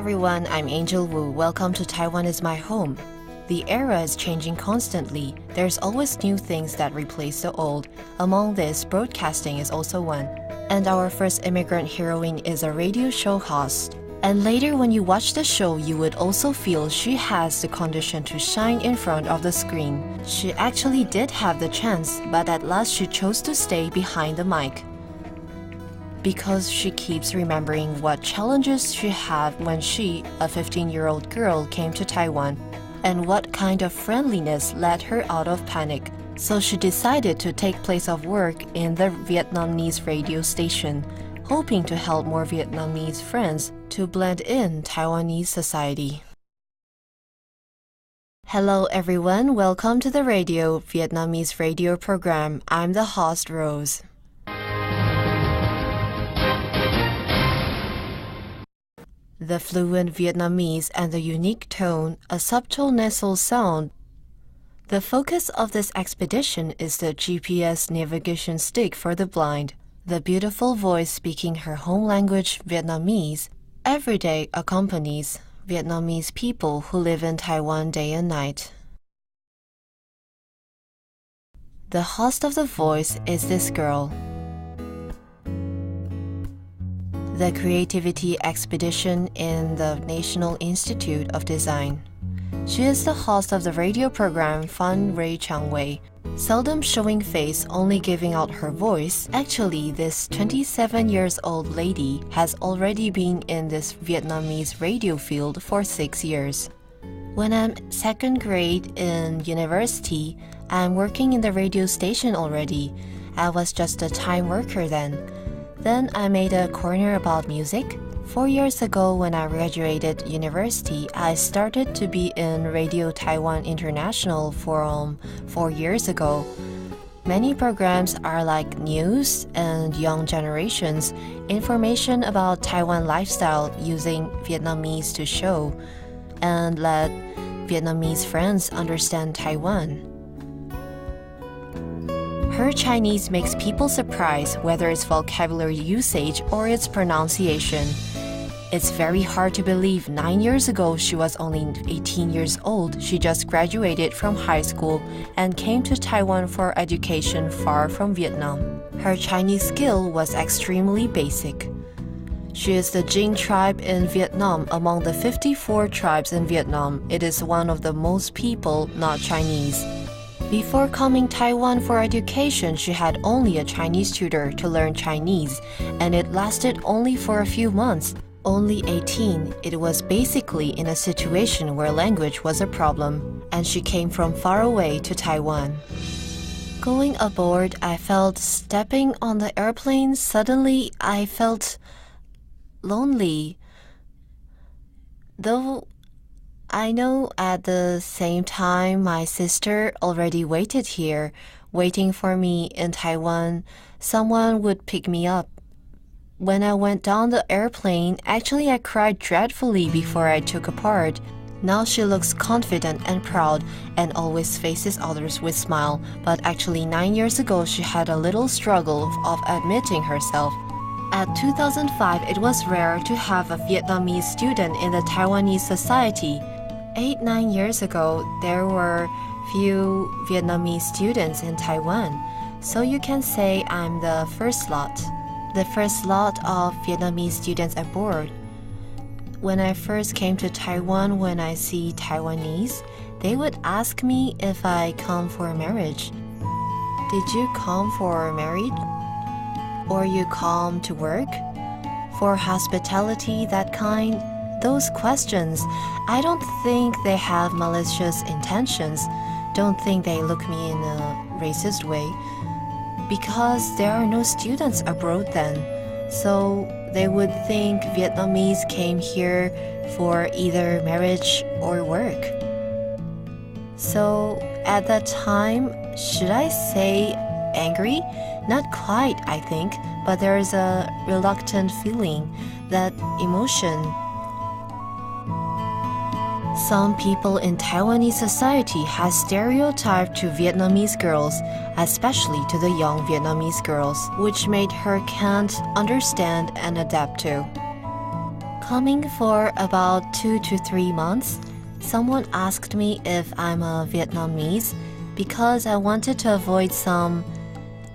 everyone, I'm Angel Wu. Welcome to Taiwan is my home. The era is changing constantly. There's always new things that replace the old. Among this, broadcasting is also one. And our first immigrant heroine is a radio show host. And later when you watch the show, you would also feel she has the condition to shine in front of the screen. She actually did have the chance, but at last she chose to stay behind the mic. Because she keeps remembering what challenges she had when she, a 15-year-old girl, came to Taiwan, and what kind of friendliness led her out of panic. So she decided to take place of work in the Vietnamese radio station, hoping to help more Vietnamese friends to blend in Taiwanese society. Hello everyone, welcome to the Vietnamese radio program. I'm the host, Rose. The fluent Vietnamese and the unique tone, a subtle nasal sound. The focus of this expedition is the GPS navigation stick for the blind. The beautiful voice speaking her home language, Vietnamese, every day accompanies Vietnamese people who live in Taiwan day and night. The host of the voice is this girl. The Creativity Expedition in the National Institute of Design. She is the host of the radio program Fan Ray Chang Wei, seldom showing face, only giving out her voice. Actually, this 27 years old lady has already been in this Vietnamese radio field for 6 years. When I'm second grade in university, I'm working in the radio station already. I was just a time worker then. Then I made a corner about music. 4 years ago when I graduated university, I started to be in Radio Taiwan International for 4 years ago. Many programs are like news and young generations, information about Taiwan lifestyle using Vietnamese to show and let Vietnamese friends understand Taiwan. Her Chinese makes people surprised, whether it's vocabulary usage or its pronunciation. It's very hard to believe 9 years ago she was only 18 years old. She just graduated from high school and came to Taiwan for education far from Vietnam. Her Chinese skill was extremely basic. She is the Jing tribe in Vietnam. Among the 54 tribes in Vietnam, it is one of the most people not Chinese. Before coming Taiwan for education, she had only a Chinese tutor to learn Chinese, and it lasted only for a few months. Only 18, it was basically in a situation where language was a problem, and she came from far away to Taiwan. Going aboard, I felt stepping on the airplane, suddenly I felt lonely. Though I know at the same time my sister already waited here, waiting for me in Taiwan. Someone would pick me up. When I went down the airplane, actually I cried dreadfully before I took a part. Now she looks confident and proud and always faces others with smile, but actually 9 years ago she had a little struggle of admitting herself. At 2005, it was rare to have a Vietnamese student in the Taiwanese society. 8-9 years ago, there were few Vietnamese students in Taiwan, so you can say I'm the first lot of Vietnamese students aboard. When I first came to Taiwan, when I see Taiwanese, they would ask me if I come for marriage. Did you come for marriage? Or you come to work? For hospitality, that kind? Those questions, I don't think they have malicious intentions. Don't think they look me in a racist way. Because there are no students abroad then. So they would think Vietnamese came here for either marriage or work. So at that time, should I say angry? Not quite, I think, but there is a reluctant feeling, that emotion. Some people in Taiwanese society has stereotyped to Vietnamese girls, especially to the young Vietnamese girls, which made her can't understand and adapt to. Coming for about 2 to 3 months, someone asked me if I'm a Vietnamese because I wanted to avoid some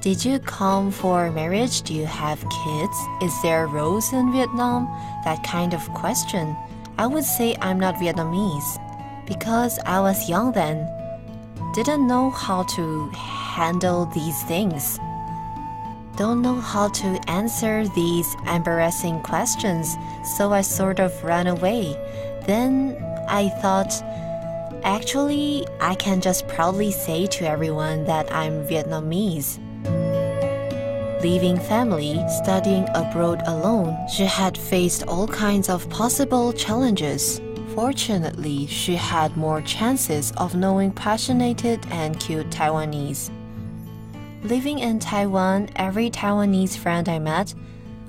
"Did you come for marriage? Do you have kids? Is there roles in Vietnam?" that kind of question. I would say I'm not Vietnamese because I was young then. Didn't know how to handle these things. Don't know how to answer these embarrassing questions, so I sort of ran away. Then I thought, actually, I can just proudly say to everyone that I'm Vietnamese. Leaving family, studying abroad alone, she had faced all kinds of possible challenges. Fortunately, she had more chances of knowing passionate and cute Taiwanese. Living in Taiwan, every Taiwanese friend I met,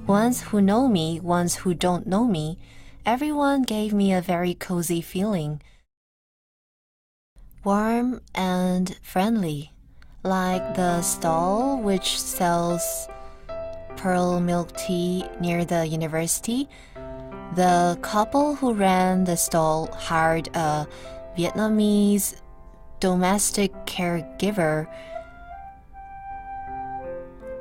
ones who know me, ones who don't know me, everyone gave me a very cozy feeling. Warm and friendly, like the stall which sells pearl milk tea near the university. The couple who ran the stall hired a Vietnamese domestic caregiver.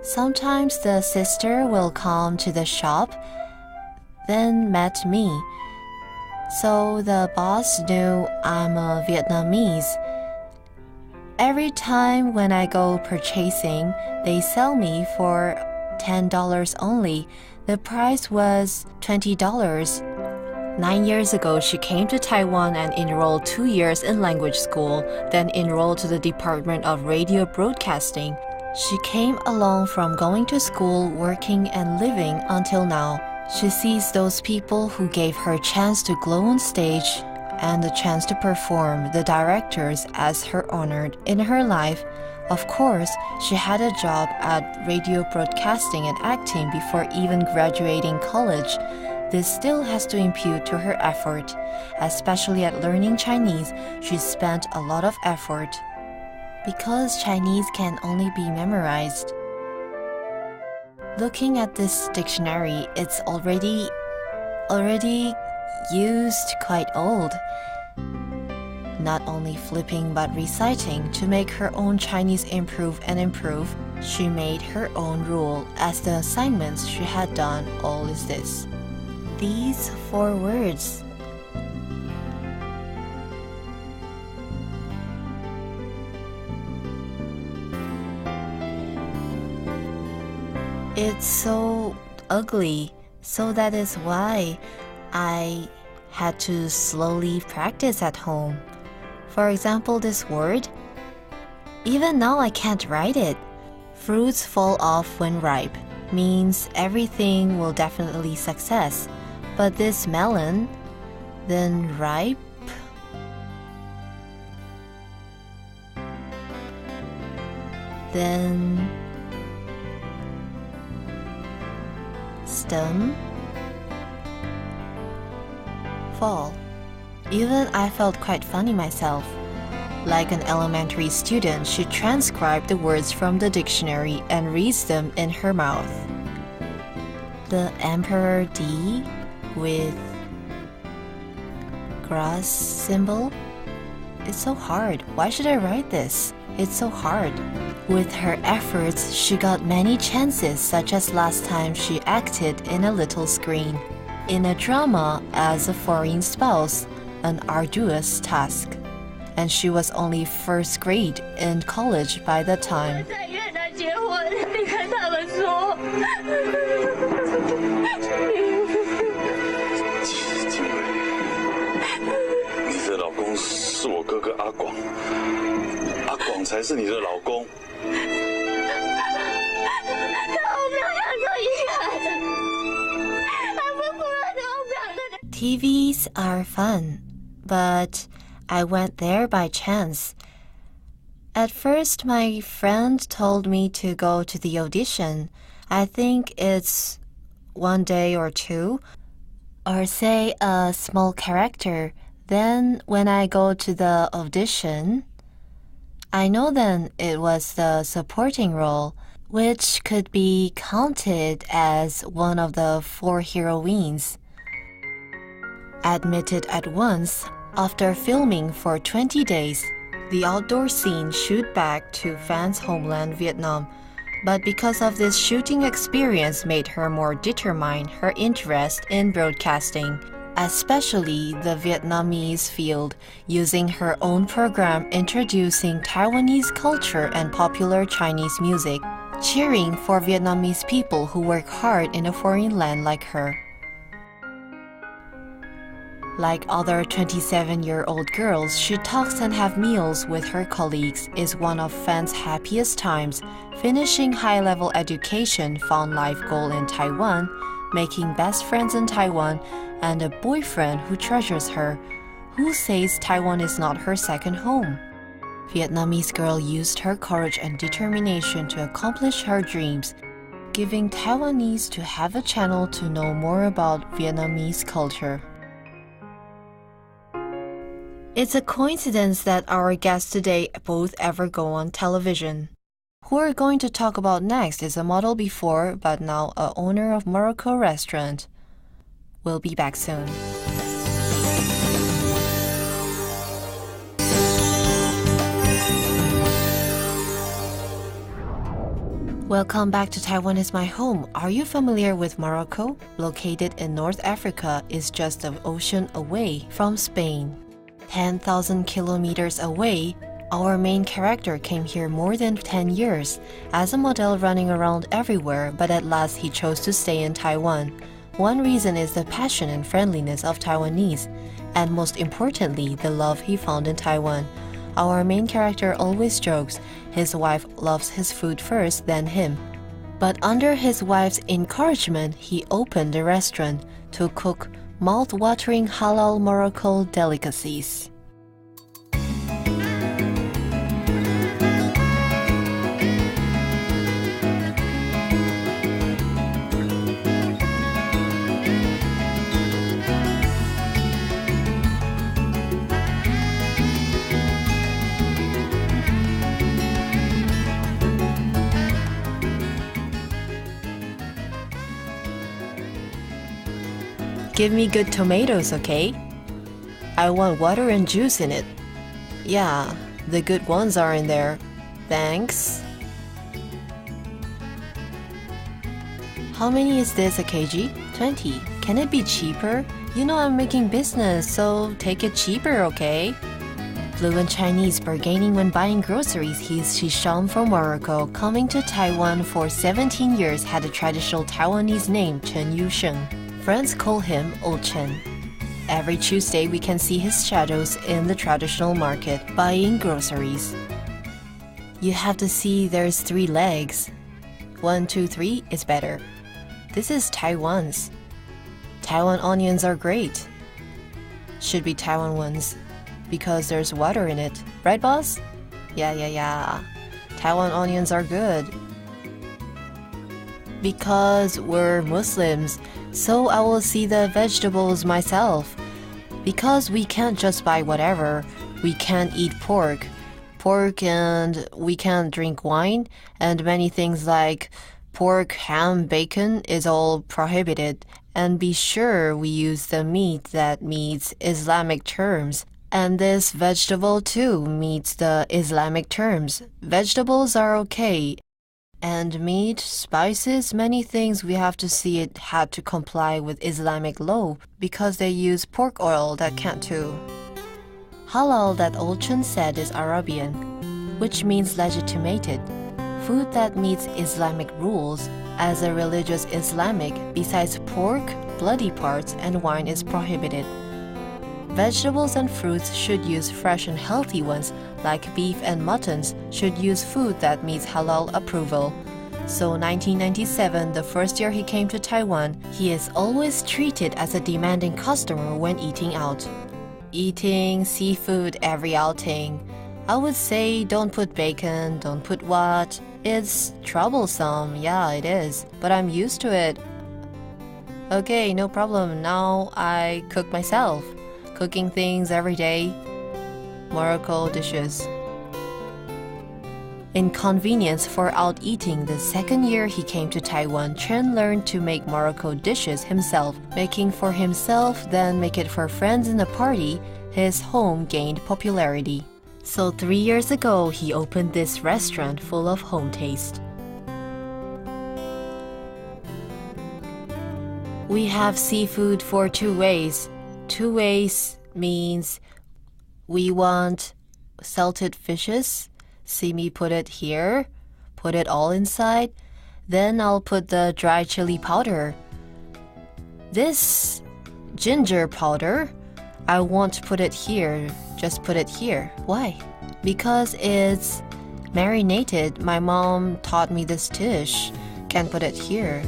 Sometimes the sister will come to the shop, then met me. So the boss knew I'm a Vietnamese. Every time when I go purchasing, they sell me for $10 only. The price was $20. 9 years ago, she came to Taiwan and enrolled 2 years in language school, then enrolled to the Department of Radio Broadcasting. She came along from going to school, working and living until now. She sees those people who gave her a chance to glow on stage and the chance to perform, the directors, as her honored in her life. Of course, she had a job at radio broadcasting and acting before even graduating college. This still has to impute to her effort. Especially at learning Chinese, she spent a lot of effort. Because Chinese can only be memorized. Looking at this dictionary, it's already used, quite old. Not only flipping but reciting to make her own Chinese improve and improve, she made her own rule as the assignments she had done. All is this. These 4 words. It's so ugly, so that is why I had to slowly practice at home. For example, this word, even now I can't write it. Fruits fall off when ripe, means everything will definitely success. But this melon, then ripe, then stem, fall. Even I felt quite funny myself. Like an elementary student, she transcribed the words from the dictionary and reads them in her mouth. The Emperor D with grass symbol. It's so hard. Why should I write this? It's so hard. With her efforts, she got many chances, such as last time she acted in a little screen. In a drama as a foreign spouse, an arduous task. And she was only first grade in college by the time. 在越南结婚，你跟他们说。金伟，你的老公是我哥哥阿广，阿广才是你的老公。我不要养这一个人，我不能，我不要。TVs are fun, but I went there by chance. At first, my friend told me to go to the audition. I think it's 1 day or 2, or say a small character. Then when I go to the audition, I know then it was the supporting role, which could be counted as one of the 4 heroines. Admitted at once, after filming for 20 days, the outdoor scene shoot back to fans' homeland Vietnam. But because of this shooting experience made her more determine her interest in broadcasting, especially the Vietnamese field, using her own program introducing Taiwanese culture and popular Chinese music, cheering for Vietnamese people who work hard in a foreign land like her. Like other 27-year-old girls, she talks and have meals with her colleagues, is one of fans' happiest times, finishing high-level education, found life goal in Taiwan, making best friends in Taiwan, and a boyfriend who treasures her, who says Taiwan is not her second home. Vietnamese girl used her courage and determination to accomplish her dreams, giving Taiwanese to have a channel to know more about Vietnamese culture. It's a coincidence that our guests today both ever go on television. Who we're going to talk about next is a model before, but now a owner of Morocco restaurant. We'll be back soon. Welcome back to Taiwan is my home. Are you familiar with Morocco? Located in North Africa, is just an ocean away from Spain. 10,000 kilometers away, our main character came here more than 10 years as a model running around everywhere, but at last he chose to stay in Taiwan. One reason is the passion and friendliness of Taiwanese, and most importantly, the love he found in Taiwan. Our main character always jokes his wife loves his food first, then him. But under his wife's encouragement, he opened a restaurant to cook mouth-watering halal Morocco delicacies. Give me good tomatoes, okay? I want water and juice in it. Yeah, the good ones are in there. Thanks. How many is this a kg? 20. Can it be cheaper? You know I'm making business, so take it cheaper, okay? Fluent Chinese bargaining when buying groceries, he's Shisham from Morocco, coming to Taiwan for 17 years, had a traditional Taiwanese name, Chen Yusheng. Friends call him Old Chen. Every Tuesday we can see his shadows in the traditional market buying groceries. You have to see there's 3 legs. 1, 2, 3 is better. This is Taiwan's. Taiwan onions are great. Should be Taiwan ones because there's water in it. Right, boss? Yeah. Taiwan onions are good. Because we're Muslims, so I will see the vegetables myself. Because we can't just buy whatever. We can't eat pork, and we can't drink wine, and many things like pork, ham, bacon is all prohibited. And be sure we use the meat that meets Islamic terms. And this vegetable too meets the Islamic terms. Vegetables are okay. And meat, spices, many things we have to see it had to comply with Islamic law because they use pork oil that can't too. Halal that Old Chen said is Arabian, which means legitimated. Food that meets Islamic rules. As a religious Islamic, besides pork, bloody parts, and wine is prohibited. Vegetables and fruits should use fresh and healthy ones, like beef and muttons should use food that meets halal approval. So 1997, the first year he came to Taiwan, he is always treated as a demanding customer when eating out. Eating seafood every outing. I would say don't put bacon, don't put what. It's troublesome, yeah it is, but I'm used to it. Okay, no problem, now I cook myself. Cooking things every day. Morocco dishes. inconvenience for out eating. The second year he came to Taiwan, Chen learned to make Morocco dishes himself, making for himself, then make it for friends in the party. His home gained popularity. So 3 years ago, he opened this restaurant full of home taste. We have seafood for 2 ways. 2 ways means we want salted fishes. See me put it here, put it all inside. Then I'll put the dry chili powder. This ginger powder, I won't put it here, just put it here. Why? Because it's marinated. My mom taught me this dish. Can't put it here.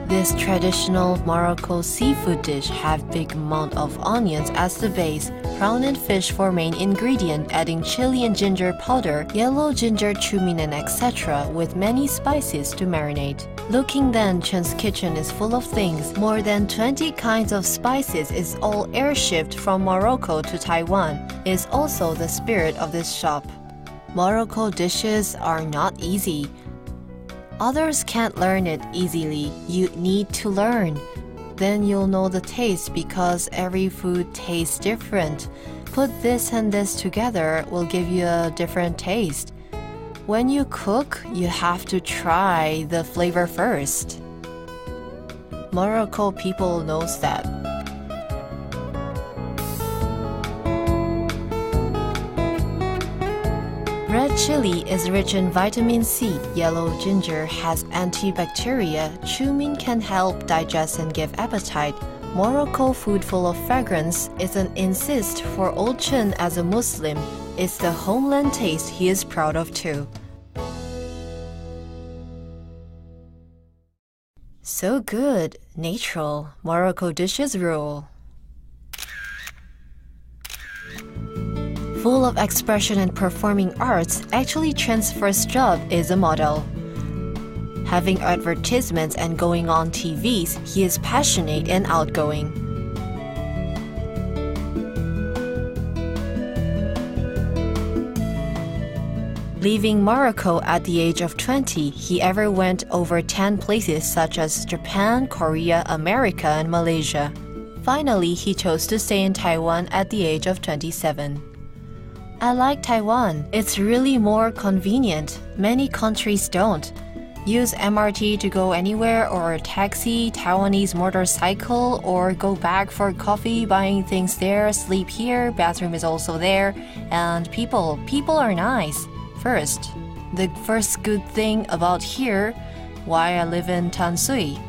This traditional Morocco seafood dish have big amount of onions as the base, prawn and fish for main ingredient, adding chili and ginger powder, yellow ginger, cumin and etc. with many spices to marinate. Looking then, Chen's kitchen is full of things. More than 20 kinds of spices is all airshipped from Morocco to Taiwan. Is also the spirit of this shop. Morocco dishes are not easy. Others can't learn it easily. You need to learn. Then you'll know the taste because every food tastes different. Put this and this together will give you a different taste. When you cook, you have to try the flavor first. Morocco people knows that. Red chili is rich in vitamin C. Yellow ginger has antibacteria. Cumin can help digest and give appetite. Morocco food full of fragrance is an insist for old Chen as a Muslim. It's the homeland taste he is proud of too. So good, natural. Morocco dishes rule. Full of expression and performing arts, actually Chen's first job is a model. Having advertisements and going on TVs, he is passionate and outgoing. Leaving Morocco at the age of 20, he ever went over 10 places such as Japan, Korea, America, and Malaysia. Finally, he chose to stay in Taiwan at the age of 27. I like Taiwan. It's really more convenient. Many countries don't. Use MRT to go anywhere or a taxi, Taiwanese motorcycle, or go back for coffee, buying things there, sleep here, bathroom is also there, and people are nice. First, the first good thing about here, why I live in Tansui.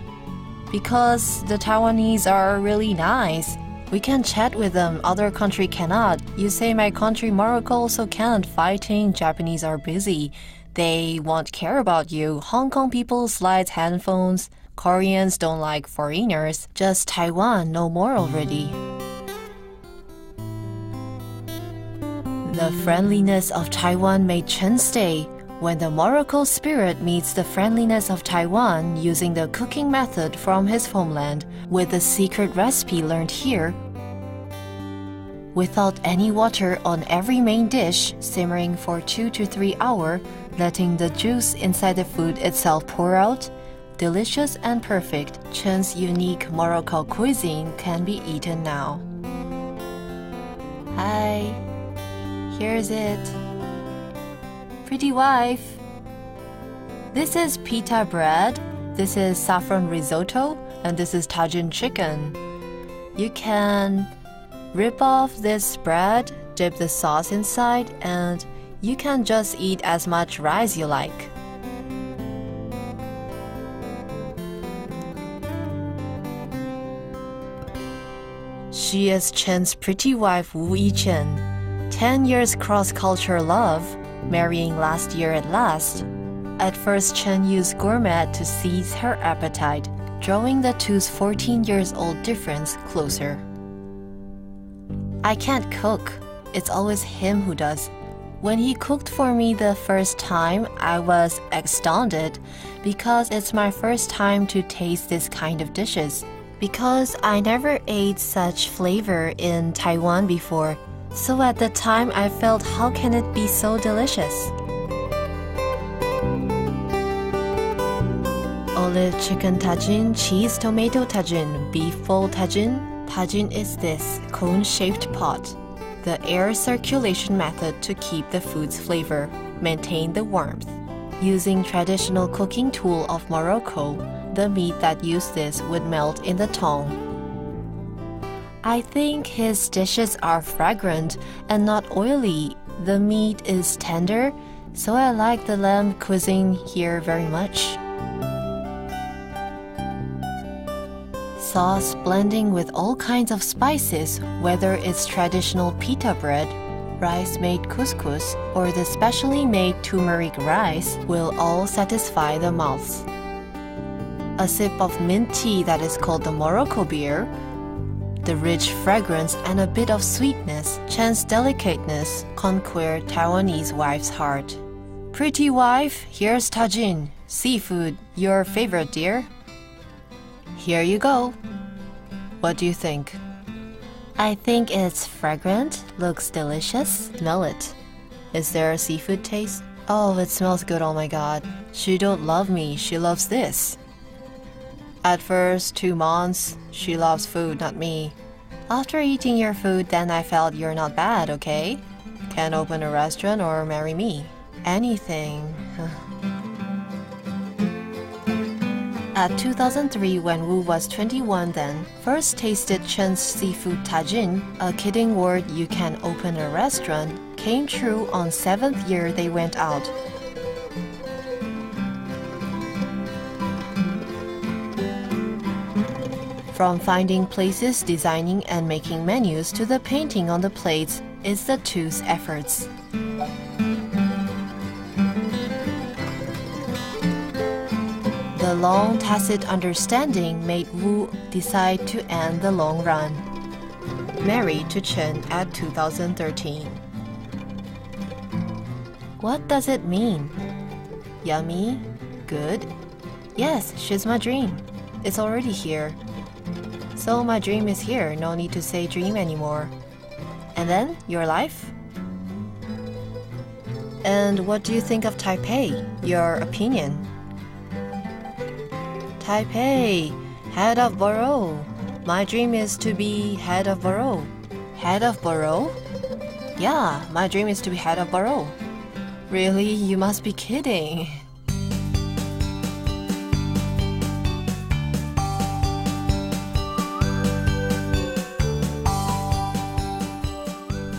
Because the Taiwanese are really nice. We can chat with them, other country cannot. You say my country Morocco also can't. Fighting, Japanese are busy. They won't care about you. Hong Kong people slides handphones. Koreans don't like foreigners. Just Taiwan, no more already. The friendliness of Taiwan made Chen stay. When the Morocco spirit meets the friendliness of Taiwan using the cooking method from his homeland with the secret recipe learned here, without any water on every main dish, simmering for 2 to 3 hours, letting the juice inside the food itself pour out, delicious and perfect, Chen's unique Morocco cuisine can be eaten now. Hi, here's it. Pretty wife. This is pita bread, this is saffron risotto, and this is tajin chicken. You can rip off this bread, dip the sauce inside, and you can just eat as much rice you like. She is Chen's pretty wife Wu Yichen. 10 years cross-culture love, marrying last year at last. At first, Chen used gourmet to seize her appetite, drawing the two's 14 years old difference closer. I can't cook. It's always him who does. When he cooked for me the first time, I was astounded because it's my first time to taste this kind of dishes. Because I never ate such flavor in Taiwan before, so at the time I felt how can it be so delicious? Olive chicken tagine, cheese tomato tagine, beef bowl tagine. Tagine is this cone-shaped pot, the air circulation method to keep the food's flavor, maintain the warmth. Using traditional cooking tool of Morocco, the meat that used this would melt in the tongue. I think his dishes are fragrant and not oily. The meat is tender, so I like the lamb cuisine here very much. Sauce blending with all kinds of spices, whether it's traditional pita bread, rice-made couscous, or the specially made turmeric rice, will all satisfy the mouths. A sip of mint tea that is called the Morocco beer, the rich fragrance and a bit of sweetness, Chen's delicateness, conquer Taiwanese wife's heart. Pretty wife, here's tagine, seafood, your favorite dear. Here you go. What do you think? I think it's fragrant, looks delicious. Smell it. Is there a seafood taste? Oh, it smells good, oh my god. She don't love me, she loves this. At first, 2 months, she loves food, not me. After eating your food, then I felt you're not bad, okay? Can open a restaurant or marry me. Anything. At 2003, when Wu was 21 then, first tasted Chen's seafood tagine, a kidding word you can open a restaurant, came true on 7th year they went out. From finding places, designing and making menus to the painting on the plates, it's the two's efforts. The long tacit understanding made Wu decide to end the long run. Married to Chen at 2013. What does it mean? Yummy? Good? Yes, she's my dream. It's already here. So my dream is here, no need to say dream anymore. And then, your life? And what do you think of Taipei? Your opinion? Taipei, head of borough. My dream is to be head of borough. Head of borough? Yeah, my dream is to be head of borough. Really? You must be kidding.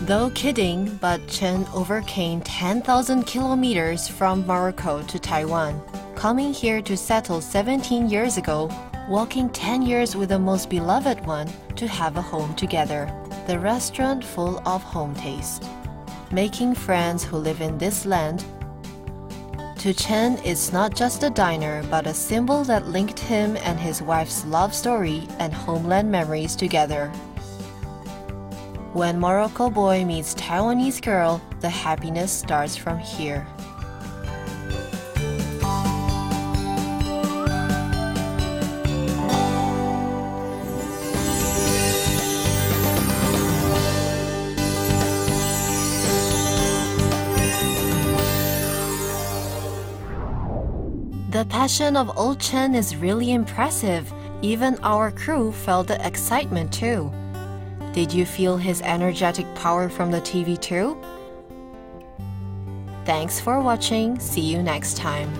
Though kidding, but Chen overcame 10,000 kilometers from Morocco to Taiwan, coming here to settle 17 years ago, walking 10 years with the most beloved one to have a home together, the restaurant full of home taste. Making friends who live in this land. To Chen, it's not just a diner, but a symbol that linked him and his wife's love story and homeland memories together. When Morocco boy meets Taiwanese girl, the happiness starts from here. The passion of old Chen is really impressive. Even our crew felt the excitement too. Did you feel his energetic power from the TV too? Thanks for watching. See you next time.